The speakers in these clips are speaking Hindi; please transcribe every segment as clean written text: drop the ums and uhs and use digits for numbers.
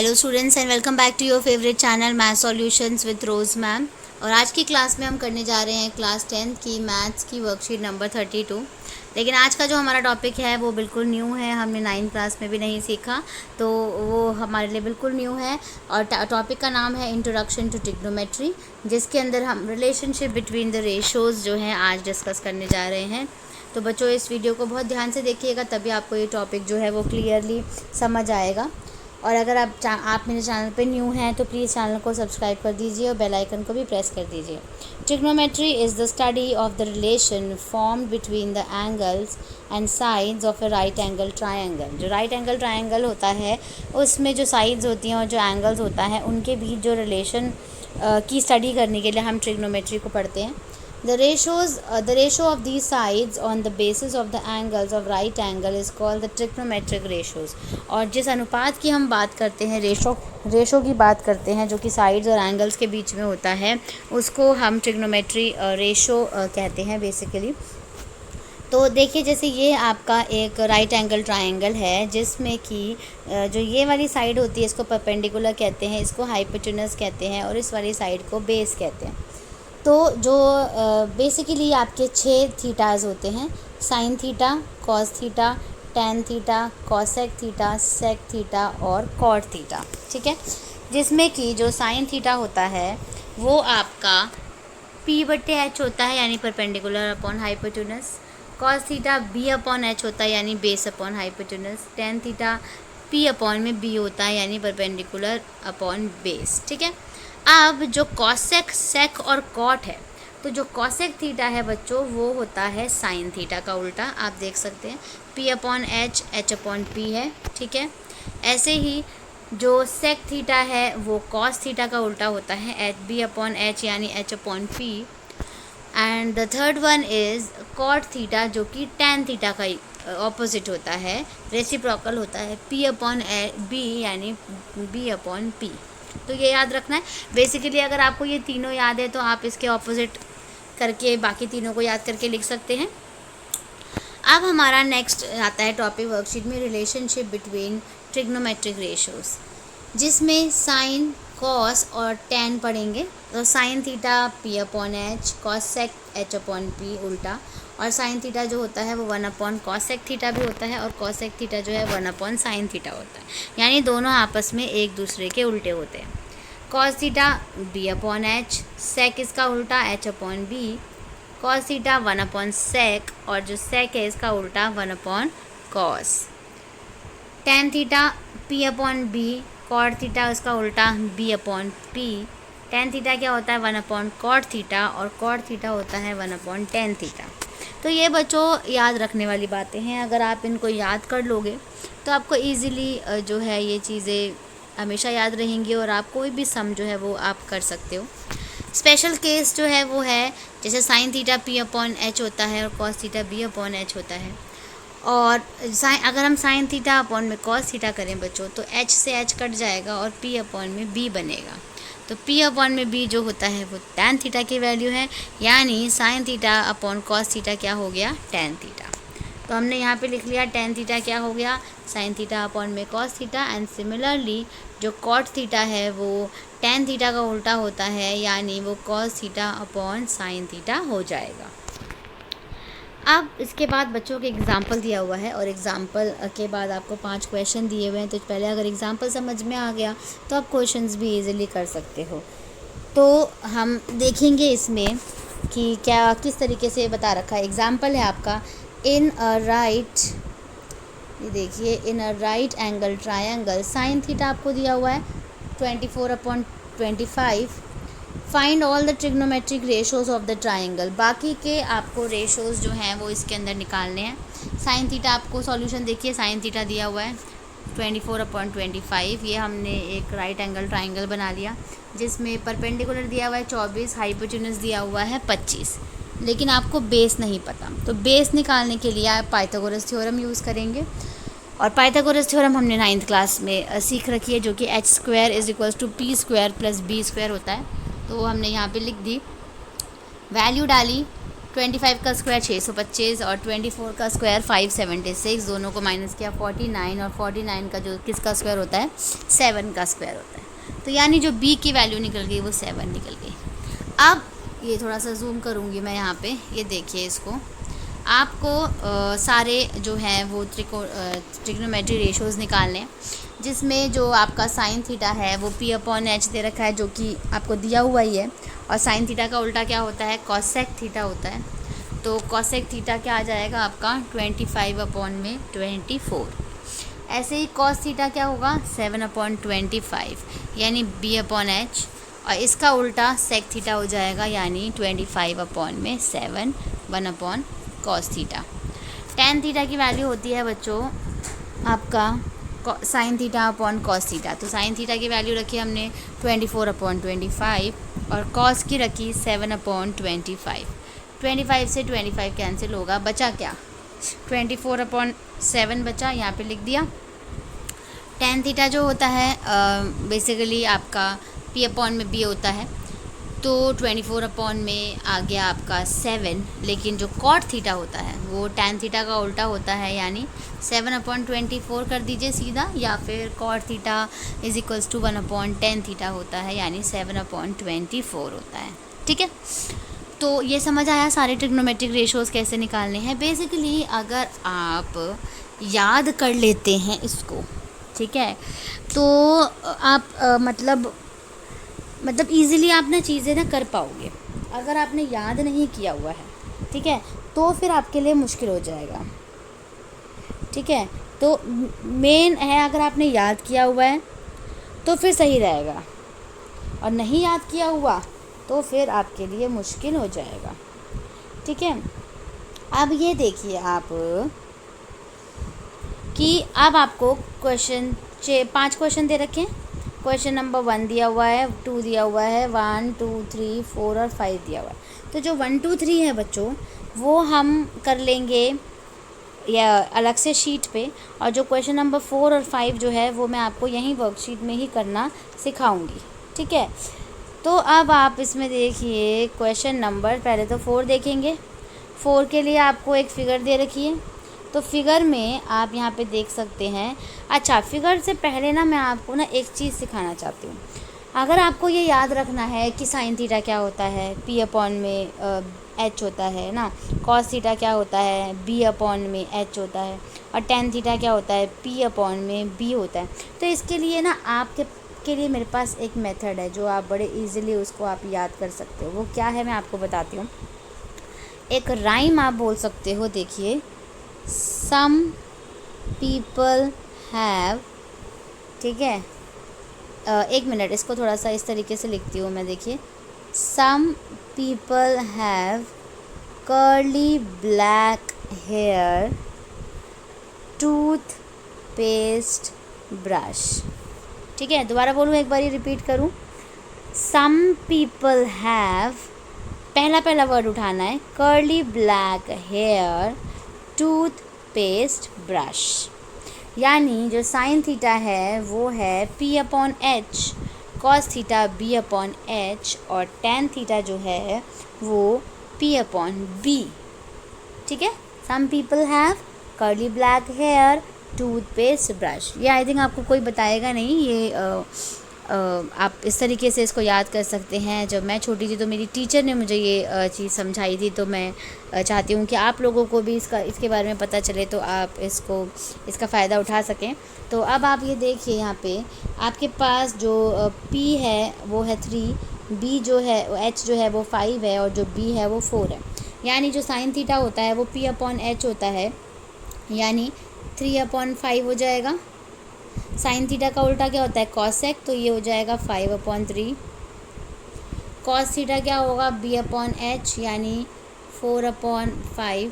Hello students and welcome back to your favourite channel math solutions with Rose ma'am. और आज की क्लास में हम करने जा रहे हैं क्लास 10th की मैथ्स की वर्कशीट नंबर 32। लेकिन आज का जो हमारा टॉपिक है वो बिल्कुल न्यू है, हमने 9th क्लास में भी नहीं सीखा, तो वो हमारे लिए बिल्कुल न्यू है। और टॉपिक का नाम है इंट्रोडक्शन टू ट्रिग्नोमेट्री, जिसके अंदर हम रिलेशनशिप बिटवीन द रेशोज़ जो हैं आज डिस्कस करने जा रहे हैं। तो बच्चों इस वीडियो को बहुत ध्यान से देखिएगा, तभी आपको ये टॉपिक जो है वो क्लियरली समझ आएगा। और अगर आप मेरे चैनल पे न्यू हैं तो प्लीज़ चैनल को सब्सक्राइब कर दीजिए और बेल आइकन को भी प्रेस कर दीजिए। Trigonometry is the study of the relation formed between the angles and sides of a right angle triangle. जो राइट एंगल ट्रायंगल होता है उसमें जो साइड्स होती हैं और जो एंगल्स होता है उनके बीच जो रिलेशन की स्टडी करने के लिए हम ट्रिग्नोमेट्री को पढ़ते हैं। The ratio of these sides on the basis of the angles of right angle is called the trigonometric ratios। और जिस अनुपात की हम बात करते हैं, रेशो की बात करते हैं, जो कि साइड्स और एंगल्स के बीच में होता है, उसको हम ट्रिग्नोमेट्री रेशो कहते हैं बेसिकली। तो देखिए, जैसे ये आपका एक राइट एंगल ट्रायंगल है जिसमें कि जो ये वाली साइड होती है इसको परपेंडिकुलर कहते हैं, इसको हाइपोटेनस कहते हैं, और इस वाली साइड को बेस कहते हैं। तो जो बेसिकली आपके 6 थीटाज होते हैं, sine theta, cos theta, tan theta, cosec theta, sec theta और कॉट थीटा, ठीक है। जिसमें कि जो साइन थीटा होता है वो आपका P/H होता है, यानी perpendicular upon hypotenuse. Cos theta B/H होता है, यानी base upon hypotenuse. Tan theta P/B होता है, यानी परपेंडिकुलर अपॉन बेस, ठीक है। अब जो कॉसेक, सेक और कॉट है, तो जो कॉसेक थीटा है बच्चों वो होता है साइन थीटा का उल्टा। आप देख सकते हैं P/H, H/P है, ठीक है। ऐसे ही जो सेक थीटा है वो कॉस थीटा का उल्टा होता है, B/H यानी H/P। And the third one is cot theta, जो कि टैन थीटा का ऑपोजिट होता है, रेसिप्रोकल होता है, P/B यानी B/P। तो ये याद रखना है। बेसिकली अगर आपको ये तीनों याद है तो आप इसके ऑपोजिट करके बाकी तीनों को याद करके लिख सकते हैं। अब हमारा नेक्स्ट आता है टॉपिक वर्कशीट में रिलेशनशिप बिटवीन ट्रिग्नोमेट्रिक रेशोज़, जिसमें साइन, कॉस और टैन पढ़ेंगे। तो साइन थीटा P/H, कॉस सेक H/P उल्टा, और साइन थीटा जो होता है वो 1/cos सेक थीटा भी होता है, और cos सेक थीटा जो है 1/sin थीटा होता है, यानी दोनों आपस में एक दूसरे के उल्टे होते हैं। cos थीटा B/H, सेक इसका उल्टा H/B, cos थीटा 1/sec, और जो सेक है इसका उल्टा 1/cos। tan theta P/B, cot theta इसका उल्टा B/P। tan थीटा क्या होता है 1/cot थीटा, और cot थीटा होता है 1/tan थीटा। तो ये बच्चों याद रखने वाली बातें हैं। अगर आप इनको याद कर लोगे तो आपको इजीली जो है ये चीज़ें हमेशा याद रहेंगी, और आप कोई भी सम जो है वो आप कर सकते हो। स्पेशल केस जो है वो है जैसे साइन थीटा P/H होता है और कॉस थीटा B/H होता है। और अगर हम साइन थीटा अपॉन में कॉस थीटा करें बच्चों तो H से H कट जाएगा और P/B बनेगा। तो P/B जो होता है वो टैन थीटा की वैल्यू है, यानी sine theta upon cos theta क्या हो गया, टैन थीटा। तो हमने यहाँ पे लिख लिया टैन थीटा क्या हो गया, साइन थीटा अपॉन में कॉस थीटा। एंड सिमिलरली जो कॉट थीटा है वो टैन थीटा का उल्टा होता है, यानी वो cos theta upon sine theta हो जाएगा। अब इसके बाद बच्चों के एग्ज़ाम्पल दिया हुआ है, और एग्ज़ाम्पल के बाद आपको 5 क्वेश्चन दिए हुए हैं। तो पहले अगर एग्ज़ाम्पल समझ में आ गया तो आप क्वेश्चंस भी इजीली कर सकते हो। तो हम देखेंगे इसमें कि क्या किस तरीके से बता रखा है। एग्ज़ाम्पल है आपका इन अ राइट, ये देखिए, in a right angle triangle sine theta आपको दिया हुआ है 24/25। Find all the trigonometric ratios of the triangle. बाकी के आपको रेशोज़ जो हैं वो इसके अंदर निकालने हैं। साइन थीटा आपको सॉल्यूशन देखिए, साइन थीटा दिया हुआ है 24/25। ये हमने एक राइट एंगल ट्राइंगल बना लिया जिसमें परपेंडिकुलर दिया हुआ है 24, हाइपोटेनस दिया हुआ है 25, लेकिन आपको बेस नहीं पता। तो बेस निकालने के लिए आप पाइथागोरस थ्योरम यूज़ करेंगे, और पाइथागोरस थ्योरम हमने 9th क्लास में सीख रखी है, जो कि H² = P² + B² होता है। तो वो हमने यहाँ पे लिख दी, वैल्यू डाली 25 का स्क्वायर 625 और 24 का स्क्वायर 576, दोनों को माइनस किया 49, और 49 का जो किसका स्क्वायर होता है 7 का स्क्वायर होता है। तो यानी जो b की वैल्यू निकल गई वो 7 निकल गई। अब ये थोड़ा सा जूम करूँगी मैं यहाँ पे, ये देखिए इसको। आपको सारे जो हैं वो ट्रिग्नोमेट्री रेशोज़ निकालने हैं, जिसमें जो आपका साइन थीटा है वो p/h दे रखा है, जो कि आपको दिया हुआ ही है। और साइन थीटा का उल्टा क्या होता है, कॉसेक थीटा होता है। तो कॉसेक थीटा क्या आ जाएगा आपका 25/24। ऐसे ही कॉस थीटा क्या होगा 7/25, यानी b/h। और इसका उल्टा सेक थीटा हो जाएगा, यानी 25/7, 1/cos थीटा। टेन थीटा की वैल्यू होती है बच्चों आपका sine theta upon cos theta. तो साइन थीटा की वैल्यु रखी हमने 24/25 और कॉस की रखी 7/25। 25 से 25 कैंसिल होगा, बचा क्या 24/7 बचा, यहाँ पे लिख दिया। टेन थीटा जो होता है बेसिकली आपका p/b होता है, तो 24 में आ गया आपका 7। लेकिन जो कॉट थीटा होता है वो टेन थीटा का उल्टा होता है, यानी 7/24 कर दीजिए सीधा, या फिर cot theta is equals to 1/10 theta होता है, यानी 7/24 होता है। ठीक है, तो ये समझ आया सारे ट्रिग्नोमेट्रिक रेशोज़ कैसे निकालने हैं। बेसिकली अगर आप याद कर लेते हैं इसको, ठीक है, तो आप मतलब ईज़िली आप ना चीज़ें ना कर पाओगे। अगर आपने याद नहीं किया हुआ है, ठीक है, तो फिर आपके लिए मुश्किल हो जाएगा। ठीक है, तो मेन है अगर आपने याद किया हुआ है तो फिर सही रहेगा, और नहीं याद किया हुआ तो फिर आपके लिए मुश्किल हो जाएगा। ठीक है, अब ये देखिए आप कि अब आपको क्वेश्चन 5 क्वेश्चन दे रखे हैं। क्वेश्चन नंबर 1 दिया हुआ है, 2 दिया हुआ है, 1 2 3 4 और 5 दिया हुआ है। तो जो 1 2 3 है बच्चों वो हम कर लेंगे या अलग से शीट पे, और जो क्वेश्चन नंबर 4 और 5 जो है वो मैं आपको यहीं वर्कशीट में ही करना सिखाऊंगी। ठीक है, तो अब आप इसमें देखिए क्वेश्चन नंबर, पहले तो 4 देखेंगे। 4 के लिए आपको एक फ़िगर दे रखी है, तो फिगर में आप यहाँ पे देख सकते हैं। अच्छा, फिगर से पहले ना मैं आपको ना एक चीज़ सिखाना चाहती हूँ। अगर आपको ये याद रखना है कि साइन थीटा क्या होता है, p/h होता है ना, कॉस थीटा क्या होता है, b/h होता है, और टेन थीटा क्या होता है, p/b होता है। तो इसके लिए ना आपके लिए मेरे पास एक मेथड है जो आप बड़े इजीली उसको आप याद कर सकते हो। वो क्या है मैं आपको बताती हूँ। एक राइम आप बोल सकते हो, देखिए, some people have, ठीक है, एक मिनट, इसको थोड़ा सा इस तरीके से लिखती हूँ मैं। देखिए, some people have curly black hair, toothpaste brush। ठीक है, दोबारा बोलूँ, एक बार रिपीट करूँ। some people have, पहला वर्ड उठाना है, curly black hair, toothpaste brush. यानी जो साइन थीटा है वो है p/h, कॉस थीटा b/h, और टेन थीटा जो है वो p/b। ठीक है, some people have curly black hair, toothpaste brush. ये आई थिंक आपको कोई बताएगा नहीं, ये आप इस तरीके से इसको याद कर सकते हैं। जब मैं छोटी थी तो मेरी टीचर ने मुझे ये चीज़ समझाई थी, तो मैं चाहती हूँ कि आप लोगों को भी इसके बारे में पता चले, तो आप इसका फ़ायदा उठा सकें। तो अब आप ये देखिए, यहाँ पे आपके पास जो p है वो है 3, b जो है h जो है वो 5 है, और जो b है वो 4 है। यानी जो साइन थीटा होता है वो p/h होता है, यानी 3/5 हो जाएगा। साइन थीटा का उल्टा क्या होता है, कॉसेक, तो ये हो जाएगा 5/3। कॉस थीटा क्या होगा, b/h, यानी 4/5।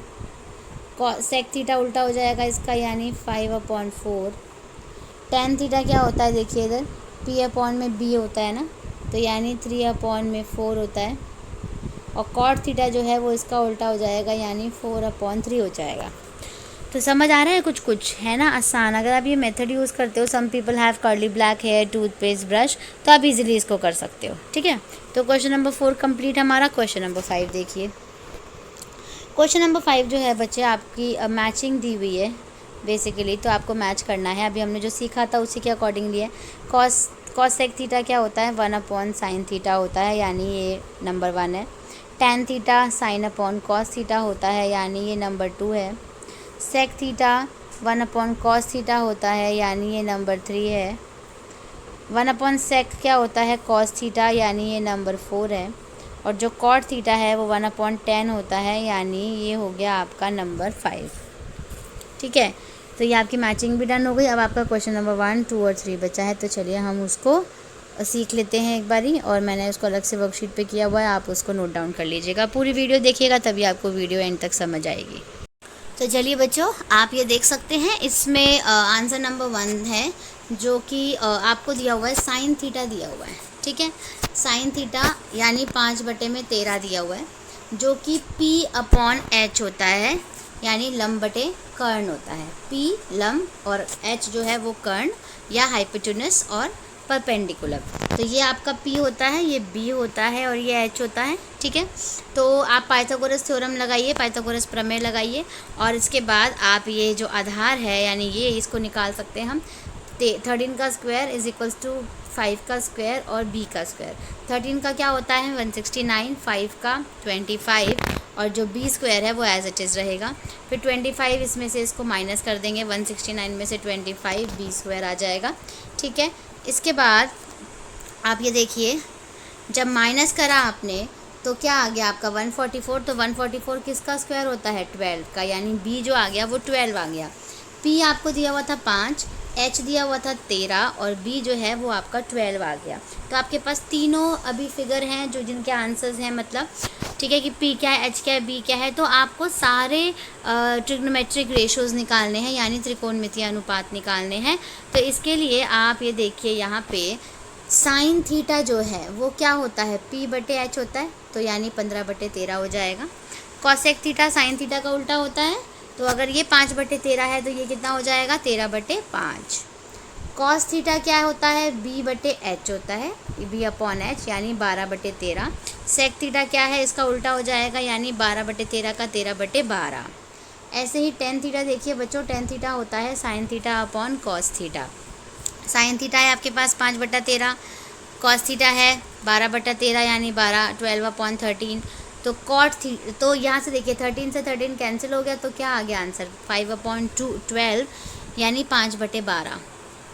सेक थीटा उल्टा हो जाएगा इसका, यानी 5/4। टेन थीटा क्या होता है, देखिए इधर p/b होता है ना, तो यानी 3/4 होता है। और कॉट थीटा जो है वो इसका उल्टा हो जाएगा, यानी 4/3 हो जाएगा। तो समझ आ रहा है, कुछ है ना आसान। अगर आप ये मेथड यूज़ करते हो, some people have curly black hair, toothpaste brush, तो आप इजीली इसको कर सकते हो। ठीक है, तो क्वेश्चन नंबर 4 कंप्लीट हमारा। क्वेश्चन नंबर 5 देखिए। क्वेश्चन नंबर 5 जो है बच्चे आपकी मैचिंग दी हुई है बेसिकली, तो आपको मैच करना है। अभी हमने जो सीखा था उसी के अकॉर्डिंगली है। कॉस सेक थीटा क्या होता है, 1/sin थीटा होता है, यानी ये नंबर 1 है। Tan theta sine upon cos theta होता है, यानी ये नंबर 2 है। सेक थीटा 1/cos थीटा होता है, यानी ये नंबर 3 है। 1/sec क्या होता है, cos थीटा, यानी ये नंबर 4 है। और जो cot थीटा है वो 1/tan होता है, यानी ये हो गया आपका नंबर 5। ठीक है, तो ये आपकी मैचिंग भी डन हो गई। अब आपका क्वेश्चन नंबर 1, 2 और 3 बचा है, तो चलिए हम उसको सीख लेते हैं एक बारी। और मैंने उसको अलग से वर्कशीट पे किया हुआ है, आप उसको नोट डाउन कर लीजिएगा। पूरी वीडियो देखिएगा तभी आपको वीडियो एंड तक समझ आएगी। तो चलिए बच्चों, आप ये देख सकते हैं, इसमें आंसर नंबर 1 है जो कि आपको दिया हुआ है साइन थीटा दिया हुआ है। ठीक है, साइन थीटा यानी 5/13 दिया हुआ है, जो कि P/H होता है, यानी लंब बटे कर्ण होता है। P लंब और H जो है वो कर्ण या हाइपोटेन्यूस और परपेंडिकुलर। तो ये आपका P होता है, ये B होता है और ये H होता है। ठीक है, तो आप पाइथागोरस थ्योरम लगाइए, पाइथागोरस प्रमेय लगाइए, और इसके बाद आप ये जो आधार है यानी ये इसको निकाल सकते हैं हम। 13 का स्क्वायर इज इक्वल्स टू 5 का स्क्वायर और B का स्क्वायर। 13 का क्या होता है 169, 5 का 25, और जो B स्क्वायर है वो एज इट इज़ रहेगा। फिर 25 इसमें से इसको माइनस कर देंगे, 169 में से 25 B स्क्वायर आ जाएगा। ठीक है, इसके बाद आप ये देखिए, जब माइनस करा आपने तो क्या आ गया आपका 144। तो 144 किसका स्क्वायर होता है 12 का, यानी B जो आ गया वो 12 आ गया। P आपको दिया हुआ था 5, H दिया हुआ था 13 और B जो है वो आपका 12 आ गया। तो आपके पास तीनों अभी फिगर हैं जो जिनके आंसर्स हैं, मतलब ठीक है कि P क्या है, H क्या है, B क्या है। तो आपको सारे ट्रिग्नोमेट्रिक रेशोज़ निकालने हैं, यानी त्रिकोणमितीय अनुपात निकालने हैं। तो इसके लिए आप ये देखिए, यहाँ पे साइन थीटा जो है वो क्या होता है P/H होता है, तो यानी 15/13 हो जाएगा। कॉसेक थीटा साइन थीटा का उल्टा होता है, तो अगर ये 5/13 है तो ये कितना हो जाएगा 13/5। कॉस थीटा क्या होता है B/H होता है, B/H यानी 12/13। सेक थीटा क्या है, इसका उल्टा हो जाएगा, यानी 12/13 का 13/12। ऐसे ही टेन थीटा देखिए बच्चों, टेन थीटा होता है sine theta upon cos theta. Sine theta है आपके पास 5/13, कॉस थीटा है 12/13 यानी 12/13। तो कॉट थी, तो यहाँ से देखिए 13 से 13 कैंसिल हो गया, तो क्या आ गया आंसर 5/12 यानी 5/12।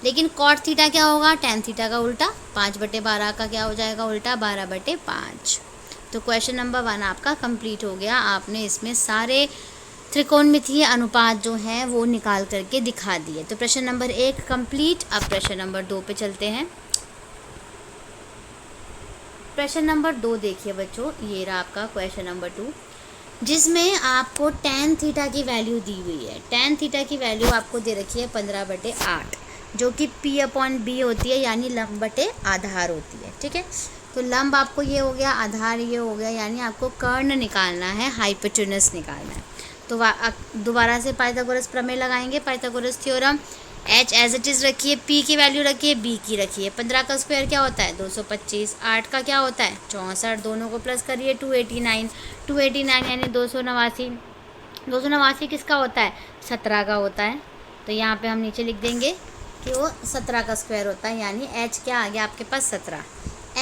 लेकिन कॉट थीटा क्या होगा, टेन थीटा का उल्टा, 5/12 का क्या हो जाएगा उल्टा 12/5। तो क्वेश्चन नंबर 1 आपका कंप्लीट हो गया। आपने इसमें सारे त्रिकोणमितीय अनुपात जो हैं वो निकाल करके दिखा दिए। तो प्रश्न नंबर 1 कंप्लीट। अब प्रश्न नंबर 2 पे चलते हैं। प्रश्न नंबर 2 देखिए बच्चों, ये रहा आपका क्वेश्चन नंबर 2, जिसमें आपको tan थीटा की वैल्यू दी हुई है। tan थीटा की वैल्यू आपको दे रखी है 15/8, जो कि P/B होती है, यानी लंब बटे आधार होती है। ठीक है, तो लंब आपको ये हो गया, आधार ये हो गया, यानी आपको कर्ण निकालना है, हाइपोटेन्यूस निकालना है। तो दोबारा से पाइथागोरस प्रमेय लगाएंगे, Pythagoras theorem. H as it is रखिए, P की वैल्यू रखिए, B की रखिए। 15 का स्क्वायर क्या होता है 225, 8 का क्या होता है 64, दोनों को प्लस करिए 289, 289 यानी 289। 289 किसका होता है 17 का होता है। तो यहाँ पे हम नीचे लिख देंगे कि वो 17 का स्क्वायर होता है, यानी H क्या आ गया आपके पास 17।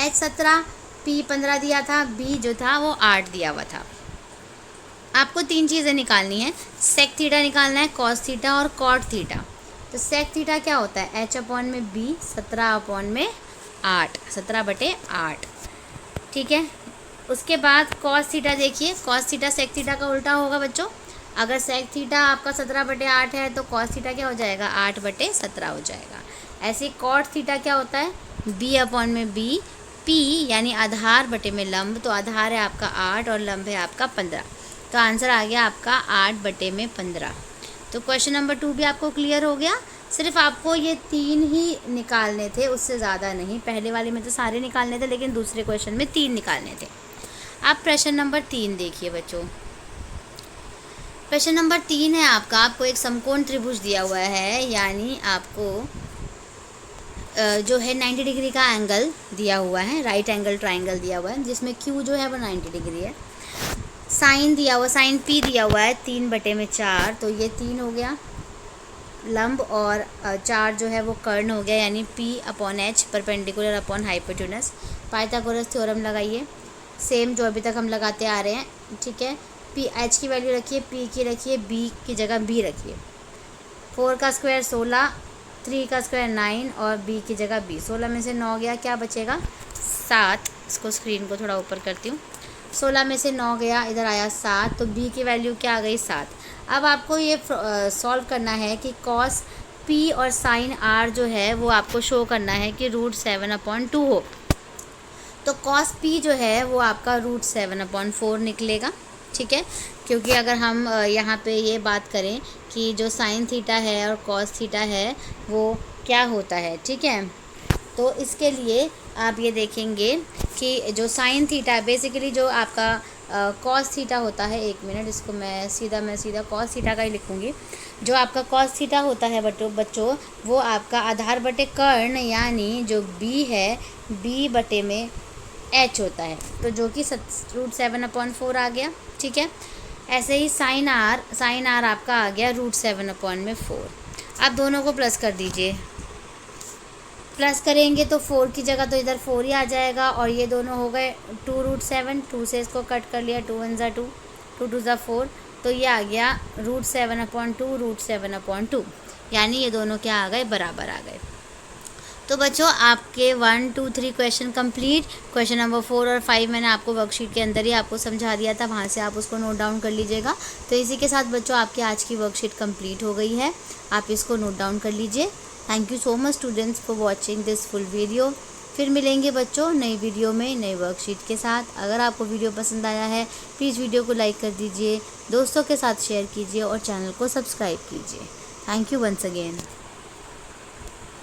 H 17, P 15 दिया था, B जो था वो 8 दिया हुआ था। आपको 3 चीज़ें निकालनी है, सेक थीटा निकालना है, कॉस थीटा और कॉट थीटा। तो सेक थीटा क्या होता है H/B, 17/8, 17/8। ठीक है, उसके बाद कॉस थीटा देखिए, कॉस थीटा सेक थीटा का उल्टा होगा बच्चों। अगर सेक थीटा आपका 17/8 है तो कॉस थीटा क्या हो जाएगा 8/17 हो जाएगा। ऐसे कॉट थीटा क्या होता है B/B, P यानी आधार बटे में लंब, तो आधार है आपका 8 और लंब है आपका 15। तो आंसर आ गया आपका 8/15। तो क्वेश्चन नंबर 2 भी आपको क्लियर हो गया। सिर्फ आपको ये 3 ही निकालने थे, उससे ज़्यादा नहीं। पहले वाले में तो सारे निकालने थे, लेकिन दूसरे क्वेश्चन में 3 निकालने थे। आप प्रश्न नंबर 3 देखिए बच्चों। प्रश्न नंबर 3 है आपको एक समकोण त्रिभुज दिया हुआ है, यानी आपको जो है 90 डिग्री का एंगल दिया हुआ है, राइट एंगल ट्राइंगल दिया हुआ है, जिसमें Q जो है वो 90 डिग्री है। साइन दिया हुआ, साइन पी दिया हुआ है 3/4, तो ये 3 हो गया लंब, और 4 जो है वो कर्ण हो गया, यानी P/H perpendicular upon hypotenuse. Pythagoras theorem लगाइए, सेम जो अभी तक हम लगाते आ रहे हैं, ठीक है। H की वैल्यू रखिए, P की रखिए, B की जगह B रखिए। 4 का स्क्वायर 16, 3 का स्क्वायर 9 और B की जगह B। 16 में से 9 गया, क्या बचेगा 7। इसको स्क्रीन को थोड़ा ऊपर करती हूँ। 16 में से 9 गया, इधर आया 7, तो B की वैल्यू क्या आ गई 7। अब आपको ये सॉल्व करना है कि कॉस P और साइन R जो है वो आपको शो करना है कि √7/2 हो। तो कॉस P जो है वो आपका √7/4 निकलेगा, ठीक है। क्योंकि अगर हम यहाँ पे ये बात करें कि जो साइन थीटा है और कॉस थीटा है वो क्या होता है, ठीक है। तो इसके लिए आप ये देखेंगे कि जो साइन थीटा बेसिकली जो आपका कॉस थीटा होता है, 1 मिनट, इसको मैं सीधा कॉस थीटा का ही लिखूँगी। जो आपका कॉस थीटा होता है बच्चों वो आपका आधार बटे कर्ण, यानी जो B है B/H होता है, तो जो कि √7/4 आ गया, ठीक है। ऐसे ही साइन R आपका आ गया √7/4। आप दोनों को प्लस कर दीजिए, प्लस करेंगे तो 4 की जगह तो इधर 4 ही आ जाएगा, और ये दोनों हो गए 2√7, 2 से इसको कट कर लिया, 2 1 = 2, 2 2 = 4, तो ये आ गया √7/2 √7/2, यानी ये दोनों क्या आ गए, बराबर आ गए। तो बच्चों आपके 1 2 3 क्वेश्चन कंप्लीट। क्वेश्चन नंबर 4 और 5 मैंने आपको वर्कशीट के अंदर ही आपको समझा दिया था, वहाँ से आप उसको नोट डाउन कर लीजिएगा। तो इसी के साथ बच्चों आपकी आज की वर्कशीट कंप्लीट हो गई है, आप इसको नोट डाउन कर लीजिए। Thank you so much students for watching this full video. फिर मिलेंगे बच्चों नई वीडियो में नई वर्कशीट के साथ। अगर आपको वीडियो पसंद आया है प्लीज़ वीडियो को लाइक कर दीजिए, दोस्तों के साथ शेयर कीजिए और चैनल को सब्सक्राइब कीजिए। Thank you once again.